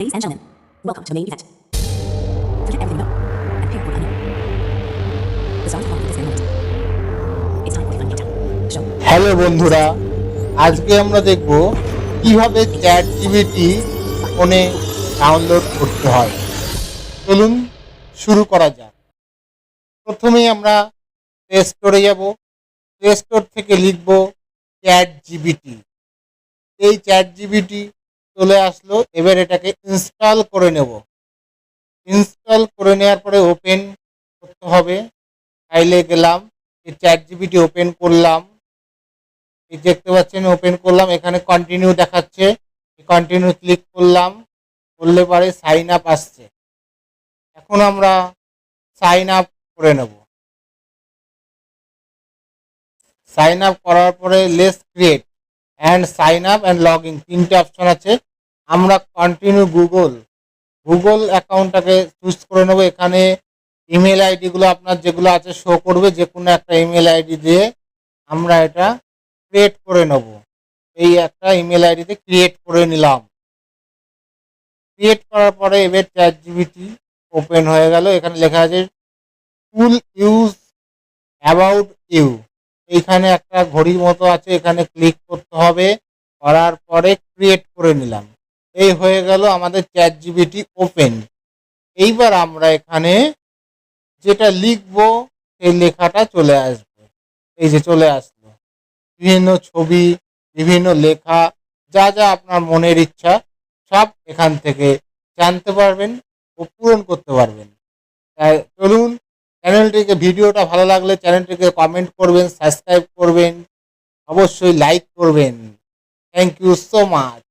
Ladies and gentlemen, welcome to the main event. Forget everything you know and pick what unknown. The stars are falling this very moment. It's time for the fun countdown. The show. Hello বন্ধুরা, আজকে আমরা দেখব কিভাবে chat GPT ফোনে download করতে হয়। চলুন শুরু করা যাক। প্রথমেই আমরা প্লে স্টোরে যাব। প্লে স্টোর থেকে লিখব চ্যাট জিপিটি। এই চ্যাট জিপিটি চলে আসলো, এবার এটাকে ইনস্টল করে নেব। ইনস্টল করে নেওয়ার পরে ওপেন করতে হবে। ফাইলে গেলাম, এই চ্যাট জিপিটি ওপেন করলাম। এই দেখতে পাচ্ছেন ওপেন করলাম, এখানে কন্টিনিউ দেখাচ্ছে, কন্টিনিউ ক্লিক করলাম, করলে পরে সাইন আপ আসছে। এখন আমরা সাইন আপ করে নেব। সাইন আপ করার পরে let's create and sign up and log in তিনটে অপশন আছে। আমরা কন্টিনিউ গুগল অ্যাকাউন্টটাকে চুজ করে নেব। এখানে ইমেল আইডিগুলো আপনার যেগুলো আছে শো করবে, যে কোনো একটা ইমেল আইডি দিয়ে আমরা এটা ক্রিয়েট করে নেব। এই একটা ইমেল আইডিতে ক্রিয়েট করে নিলাম। ক্রিয়েট করার পরে এবার চ্যাট জিপিটি ওপেন হয়ে গেল। এখানে লেখা আছে টুল ইউজ অ্যাবাউট ইউ। এইখানে একটা ঘড়ির মতো আছে, এখানে ক্লিক করতে হবে। করার পরে ক্রিয়েট করে নিলাম। এই হয়ে গেল আমাদের চ্যাট জিপিটি ওপেন। এইবার আমরা এখানে যেটা লিখবো সেই লেখাটা চলে আসবে। এই যে চলে আসলো, বিভিন্ন ছবি, বিভিন্ন লেখা, যা যা আপনার মনের ইচ্ছা সব এখান থেকে জানতে পারবেন ও পূরণ করতে পারবেন। তাই চলুন, চ্যানেলটিকে, ভিডিওটা ভালো লাগলে চ্যানেলটিকে কমেন্ট করবেন, সাবস্ক্রাইব করবেন, অবশ্যই লাইক করবেন। Thank you so much.